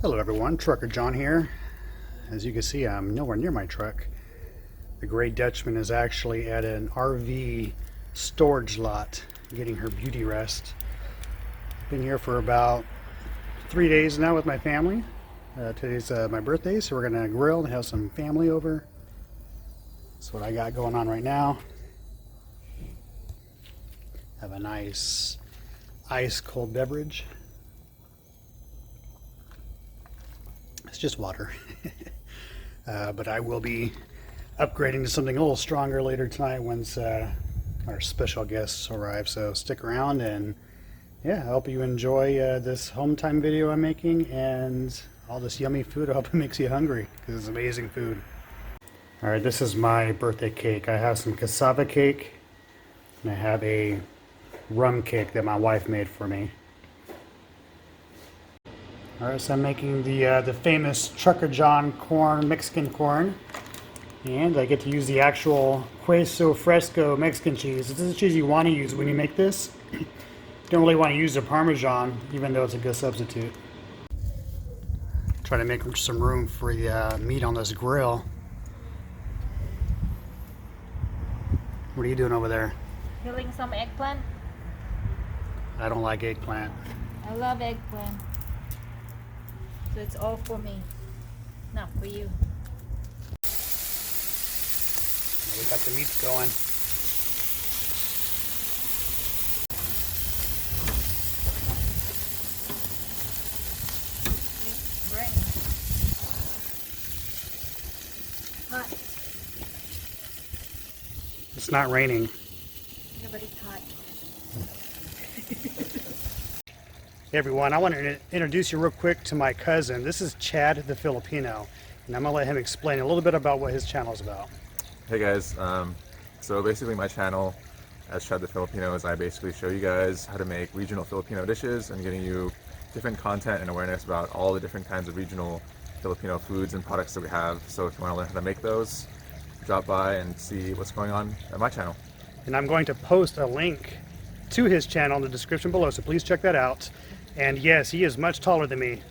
Hello everyone, Trucker John here. As you can see, I'm nowhere near my truck. The Gray Dutchman is actually at an RV storage lot getting her beauty rest. Been here for about 3 days now with my family. Today's my birthday, so we're gonna grill and have some family over. That's what I got going on right now. Have a nice ice cold beverage. It's just water. But I will be upgrading to something a little stronger later tonight once our special guests arrive. So stick around, and yeah, I hope you enjoy this home time video I'm making and all this yummy food. I hope it makes you hungry because it's amazing food. All right, this is my birthday cake. I have some cassava cake and I have a rum cake that my wife made for me. Alright, so I'm making the famous Trucker John corn, Mexican corn. And I get to use the actual queso fresco Mexican cheese. This is the cheese you want to use when you make this. You don't really want to use the Parmesan, even though it's a good substitute. Try to make some room for the meat on this grill. What are you doing over there? Peeling some eggplant. I don't like eggplant. I love eggplant. So it's all for me, not for you. We got the meats going. It's burning. Hot. It's not raining. Yeah, but it's hot. Hey everyone, I want to introduce you real quick to my cousin. This is Chad the Filipino, and I'm going to let him explain a little bit about what his channel is about. Hey guys, so basically my channel as Chad the Filipino is I basically show you guys how to make regional Filipino dishes and getting you different content and awareness about all the different kinds of regional Filipino foods and products that we have. So if you want to learn how to make those, drop by and see what's going on at my channel. And I'm going to post a link to his channel in the description below, so please check that out. And yes, he is much taller than me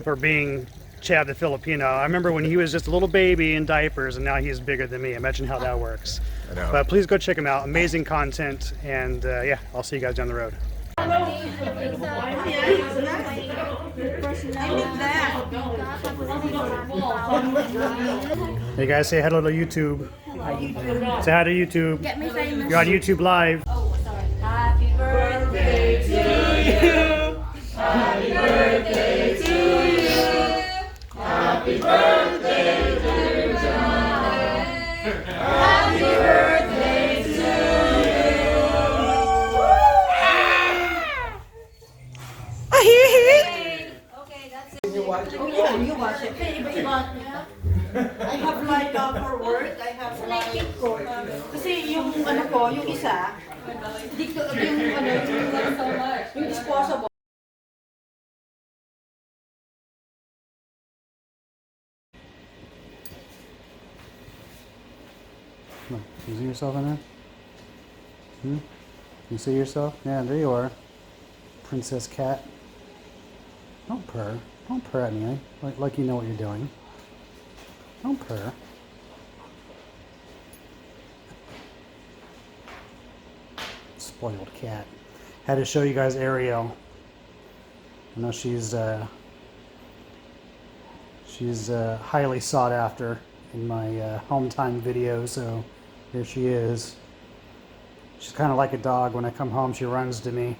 for being Chad the Filipino. I remember when he was just a little baby in diapers, and now he's bigger than me. Imagine how that works. I know. But please go check him out. Amazing content. And yeah, I'll see you guys down the road. Hey guys, say hello to YouTube. Say hi to YouTube. Get me famous. You're on YouTube Live. Oh, sorry. Happy birthday to you. Happy birthday to you. Happy birthday, dear John. Happy birthday to you. Okay, that's it. You watch it? Oh yeah, you watch it. I have like for work, I have like kasi yung ano ko, yung isa, dito yung ano, yung disposable. You see yourself in there? You see yourself? Yeah, there you are. Princess cat. Don't purr. Don't purr at me, like you know what you're doing. Don't purr. Spoiled cat. Had to show you guys Ariel. I know she's highly sought after in my home time video, so here she is. She's kind of like a dog. When I come home, she runs to me,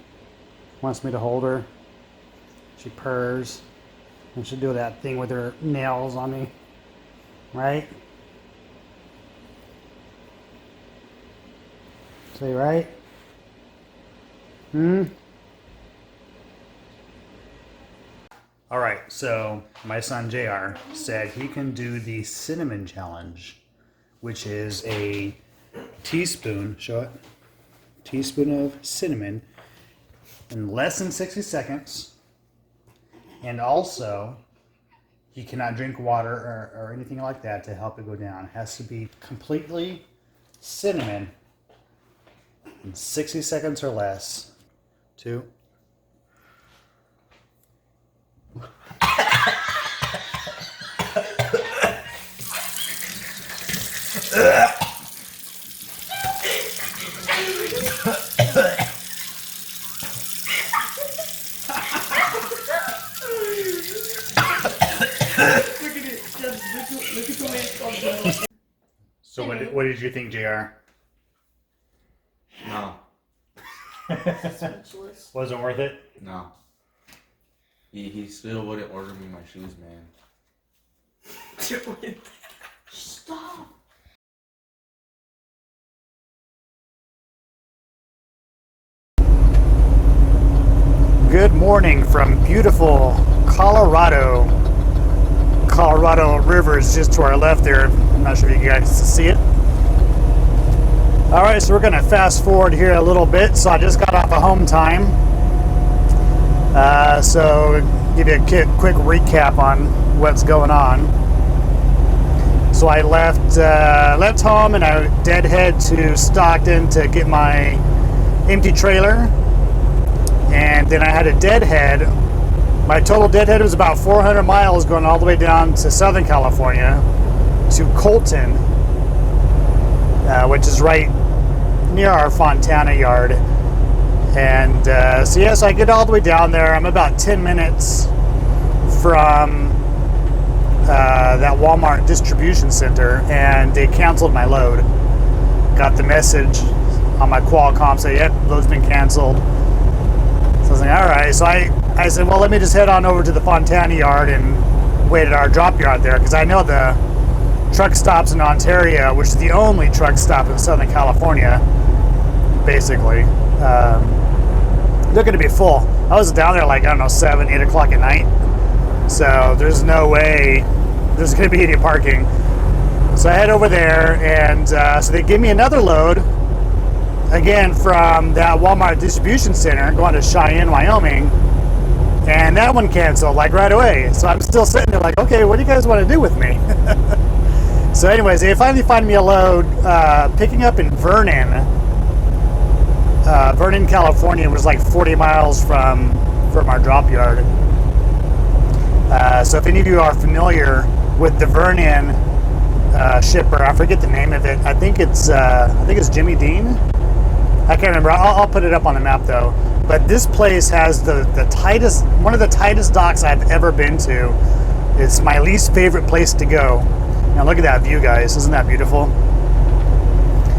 wants me to hold her. She purrs, and she'll do that thing with her nails on me, right? Say right? All right, so my son JR said he can do the cinnamon challenge, which is a teaspoon, show it, teaspoon of cinnamon in less than 60 seconds. And also, you cannot drink water or anything like that to help it go down. It has to be completely cinnamon in 60 seconds or less. 2. So what did you think, JR? No, Speechless. Wasn't worth it? no. He still wouldn't order me my shoes, man. Stop. Good morning from beautiful Colorado. Colorado River is just to our left there. I'm not sure if you guys see it. All right, so we're gonna fast forward here a little bit. So I just got off of home time. So give you a quick recap on what's going on. So I left home and I deadhead to Stockton to get my empty trailer, and then I had a deadhead. My total deadhead was about 400 miles going all the way down to Southern California to Colton, which is right near our Fontana yard. And so yes, I get all the way down there. I'm about 10 minutes from that Walmart distribution center, and they canceled my load. Got the message on my Qualcomm saying, yep, load's been canceled. So I was like, all right. So I said, well, let me just head on over to the Fontana yard and wait at our drop yard there, because I know the truck stops in Ontario, which is the only truck stop in Southern California, basically. They're going to be full. I was down there like, I don't know, 7, 8 o'clock at night. So there's no way there's going to be any parking. So I head over there, and so they give me another load, again from that Walmart distribution center, going to Cheyenne, Wyoming. And that one canceled like right away. So I'm still sitting there like, okay, what do you guys want to do with me? So anyways, they finally find me a load picking up in Vernon. Vernon, California was like 40 miles from our drop yard. So if any of you are familiar with the Vernon shipper, I forget the name of it. I think it's Jimmy Dean. I can't remember. I'll put it up on the map though. But this place has the tightest, one of the tightest docks I've ever been to. It's my least favorite place to go. Now look at that view, guys. Isn't that beautiful?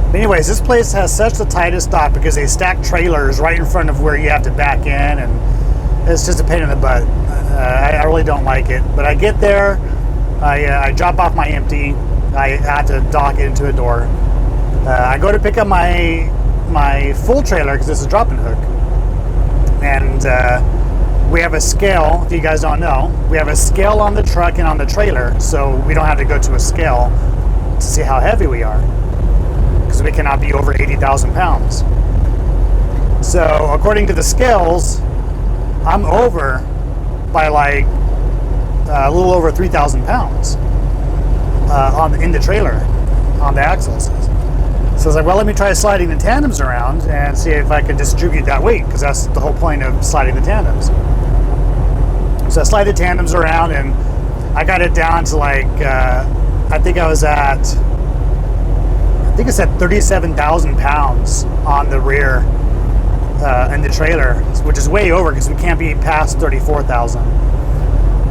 But anyways, this place has such the tightest dock because they stack trailers right in front of where you have to back in, and it's just a pain in the butt. I really don't like it. But I get there, I drop off my empty. I had to dock it into a door. I go to pick up my full trailer because it's a drop-in hook. And we have a scale, if you guys don't know, we have a scale on the truck and on the trailer, so we don't have to go to a scale to see how heavy we are, because we cannot be over 80,000 pounds. So according to the scales, I'm over by like a little over 3,000 pounds in the trailer, on the axles. So I was like, well, let me try sliding the tandems around and see if I can distribute that weight, because that's the whole point of sliding the tandems. So I slide the tandems around, and I got it down to like, I think it's at 37,000 pounds on the rear in the trailer, which is way over because we can't be past 34,000.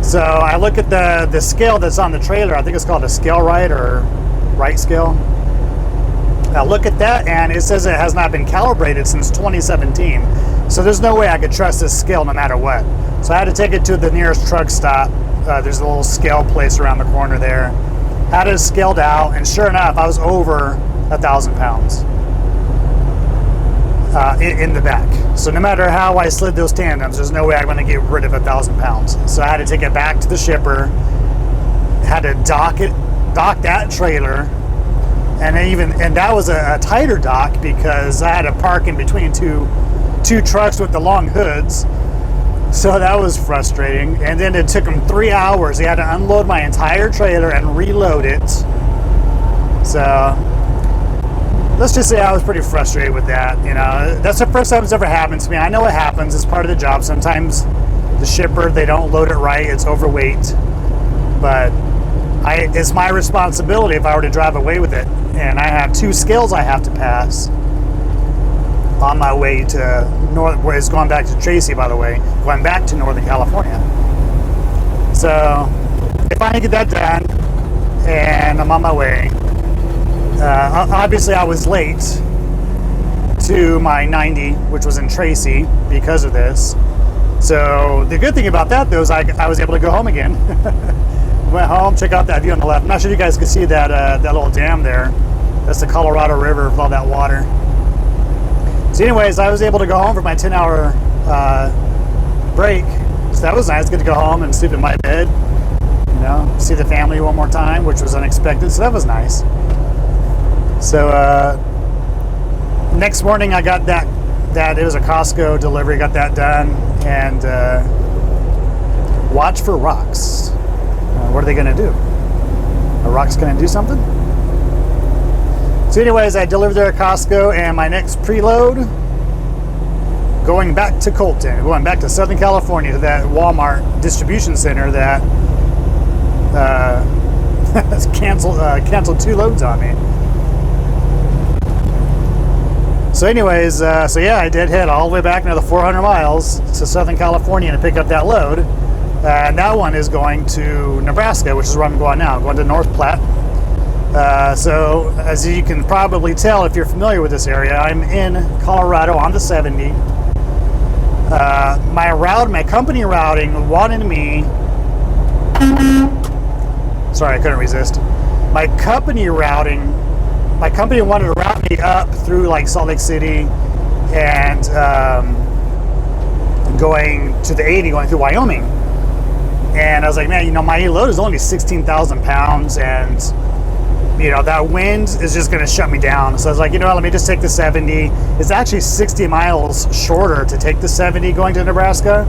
So I look at the scale that's on the trailer. I think it's called a scale right or right scale. I look at that, and it says it has not been calibrated since 2017. So there's no way I could trust this scale no matter what. So I had to take it to the nearest truck stop. There's a little scale place around the corner there. Had it scaled out, and sure enough, I was over 1,000 pounds in the back. So no matter how I slid those tandems, there's no way I'm going to get rid of 1,000 pounds. So I had to take it back to the shipper. Had to dock that trailer. And that was a tighter dock because I had to park in between two trucks with the long hoods. So that was frustrating. And then it took them 3 hours. They had to unload my entire trailer and reload it. So let's just say I was pretty frustrated with that. You know, that's the first time it's ever happened to me. I know it happens. It's part of the job. Sometimes the shipper, they don't load it right. It's overweight. But it's my responsibility if I were to drive away with it. And I have 2 scales I have to pass on my way to north, where it's going back to Tracy, by the way, going back to Northern California. So if I get that done and I'm on my way, obviously I was late to my 90, which was in Tracy, because of this. So the good thing about that, though, is I was able to go home again. Went home, check out that view on the left. I'm not sure if you guys can see that that little dam there. That's the Colorado River with all that water. So anyways, I was able to go home for my 10-hour break. So that was nice. Good to go home and sleep in my bed. You know, see the family one more time, which was unexpected. So that was nice. So next morning I got that it was a Costco delivery. Got that done, and watch for rocks. What are they going to do? A rock's going to do something? So anyways, I delivered there at Costco, and my next preload, going back to Colton, going back to Southern California, to that Walmart distribution center that canceled 2 loads on me. So anyways, so yeah, I did head all the way back another 400 miles to Southern California to pick up that load. And that one is going to Nebraska, which is where I'm going now. I'm going to North Platte. So as you can probably tell if you're familiar with this area, I'm in Colorado on the 70. My company routing wanted me... Sorry, I couldn't resist. My company wanted to route me up through like Salt Lake City and going to the 80, going through Wyoming. And I was like, man, you know, my load is only 16,000 pounds, and you know, that wind is just going to shut me down. So I was like, you know what, let me just take the 70. It's actually 60 miles shorter to take the 70 going to Nebraska,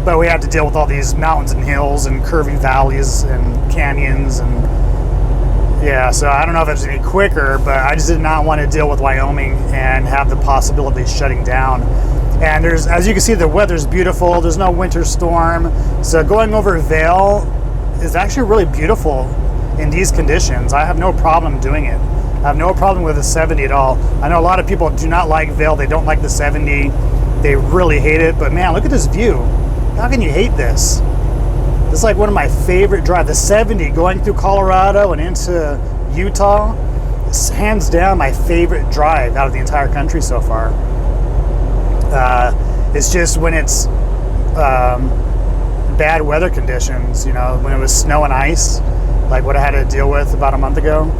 but we have to deal with all these mountains and hills and curving valleys and canyons, and yeah, so I don't know if it's any quicker, but I just did not want to deal with Wyoming and have the possibility of shutting down. And there's, as you can see, the weather's beautiful. There's no winter storm. So going over Vail is actually really beautiful in these conditions. I have no problem doing it. I have no problem with the 70 at all. I know a lot of people do not like Vail. They don't like the 70. They really hate it. But man, look at this view. How can you hate this? This is like one of my favorite drives. The 70 going through Colorado and into Utah. It's hands down my favorite drive out of the entire country so far. It's just when it's bad weather conditions, you know, when it was snow and ice, like what I had to deal with about a month ago,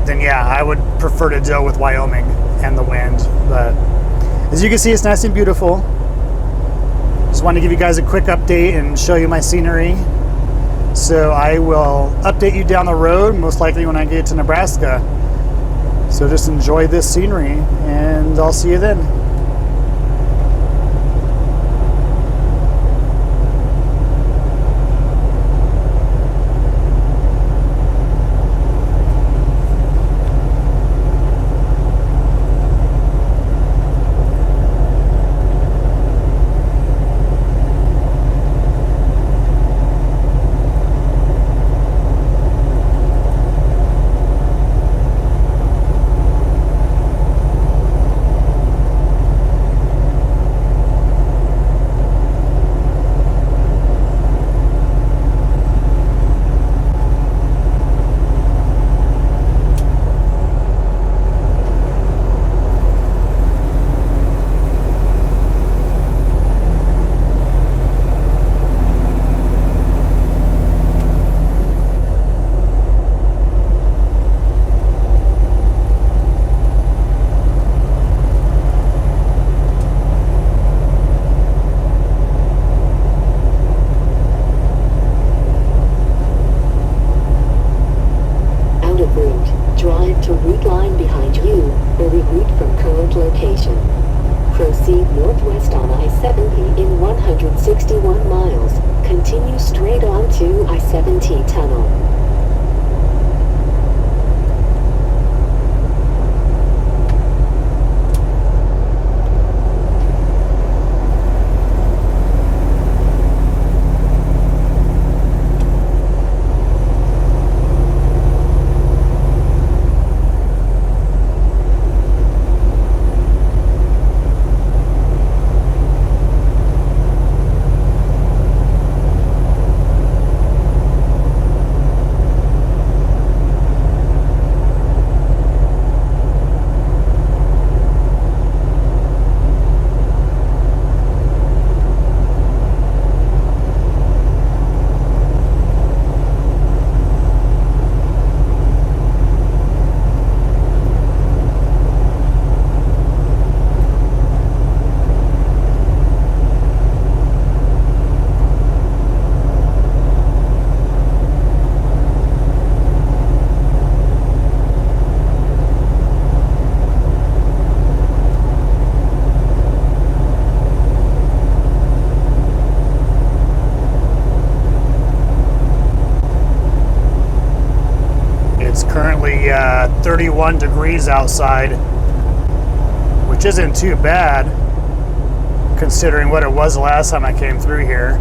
then yeah, I would prefer to deal with Wyoming and the wind. But as you can see, it's nice and beautiful. Just wanted to give you guys a quick update and show you my scenery. So I will update you down the road, most likely when I get to Nebraska. So just enjoy this scenery, and I'll see you then. Proceed northwest on I-70 in 161 miles. Continue straight on to I-70 tunnel. actually 31 degrees outside, which isn't too bad considering what it was the last time I came through here.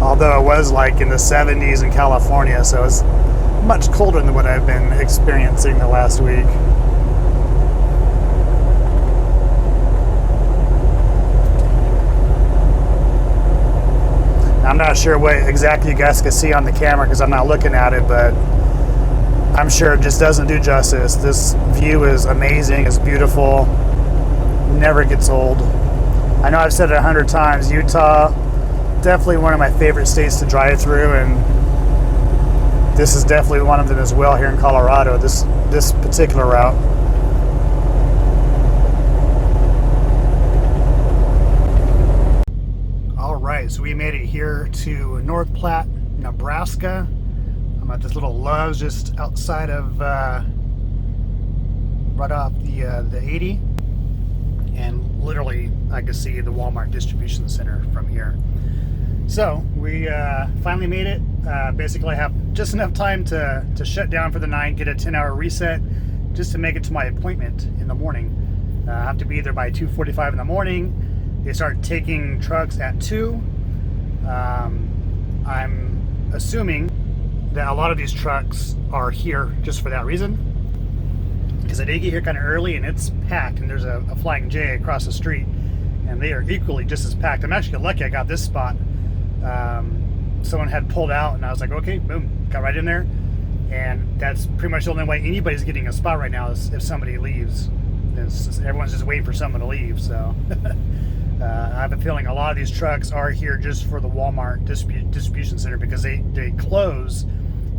Although it was like in the 70s in California, so it's much colder than what I've been experiencing the last week. I'm not sure what exactly you guys can see on the camera because I'm not looking at it, but I'm sure it just doesn't do justice. This view is amazing, it's beautiful, never gets old. I know I've said it 100 times, Utah, definitely one of my favorite states to drive through, and this is definitely one of them as well here in Colorado, this particular route. Alright, so we made it here to North Platte, Nebraska. I'm at this little Love's just outside of, right off the 80. And literally, I can see the Walmart distribution center from here. So, we finally made it. Basically, I have just enough time to shut down for the night, get a 10-hour reset, just to make it to my appointment in the morning. I have to be there by 2:45 in the morning. They start taking trucks at 2. I'm assuming that a lot of these trucks are here just for that reason, because I did get here kind of early and it's packed, and there's a Flying J across the street and they are equally just as packed. I'm actually lucky I got this spot. Someone had pulled out and I was like, okay, boom, got right in there. And that's pretty much the only way anybody's getting a spot right now is if somebody leaves. Everyone's just waiting for someone to leave. So I have a feeling a lot of these trucks are here just for the Walmart distribution center, because they close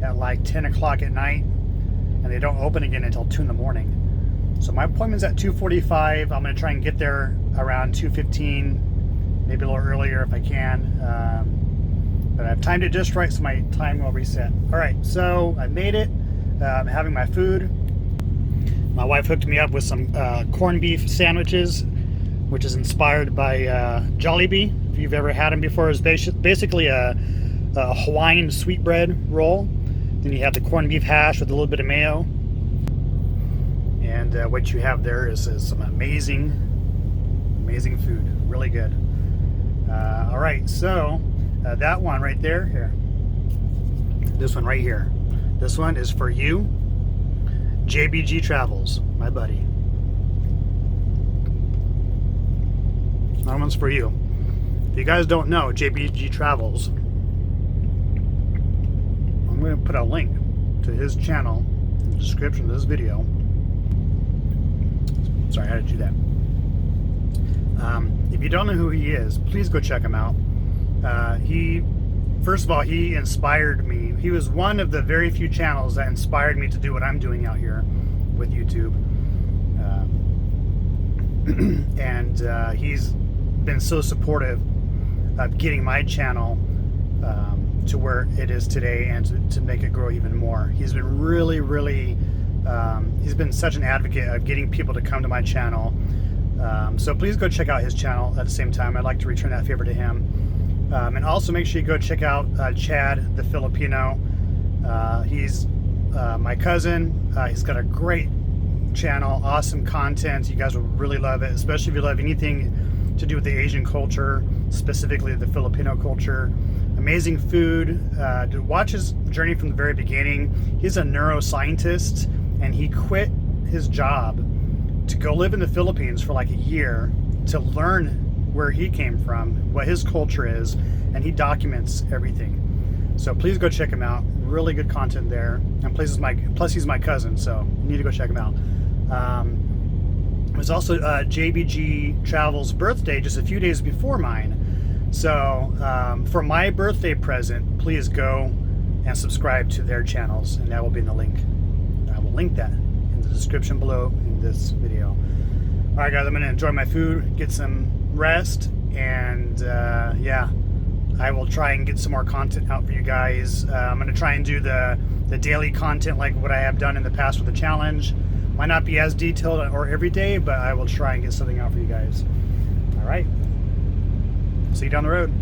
at like 10 o'clock at night and they don't open again until 2 in the morning. So my appointment's at 2:45. I'm going to try and get there around 2:15, maybe a little earlier if I can. But I've timed it just right, so my time will reset. All right, so I made it. I'm having my food. My wife hooked me up with some corned beef sandwiches, which is inspired by Jollibee. If you've ever had them before, it's basically a Hawaiian sweetbread roll. Then you have the corned beef hash with a little bit of mayo. And what you have there is some amazing food. Really good. All right, so that one right there, here. This one right here. This one is for you, JBG Travels, my buddy. That one's for you. If you guys don't know, JBG Travels, I'm going to put a link to his channel in the description of this video. Sorry, I had to do that. If you don't know who he is, please go check him out. First of all, he inspired me. He was one of the very few channels that inspired me to do what I'm doing out here with YouTube. And he's been so supportive of getting my channel to where it is today, and to make it grow even more. He's been really he's been such an advocate of getting people to come to my channel. So please go check out his channel at the same time. I'd like to return that favor to him. And also make sure you go check out Chad the Filipino. He's my cousin. He's got a great channel, awesome content. You guys will really love it, especially if you love anything to do with the Asian culture, specifically the Filipino culture. Amazing food. Watch his journey from the very beginning. He's a neuroscientist, and he quit his job to go live in the Philippines for like a year to learn where he came from, what his culture is, and he documents everything. So please go check him out. Really good content there. And plus he's my cousin, so you need to go check him out. It was also JBG Travels' birthday just a few days before mine. So for my birthday present, please go and subscribe to their channels, and that will be in the link. I will link that in the description below in this video. All right, guys, I'm going to enjoy my food, get some rest, and yeah, I will try and get some more content out for you guys. I'm going to try and do the daily content like what I have done in the past with the challenge. Might not be as detailed or every day, but I will try and get something out for you guys. All right, see you down the road.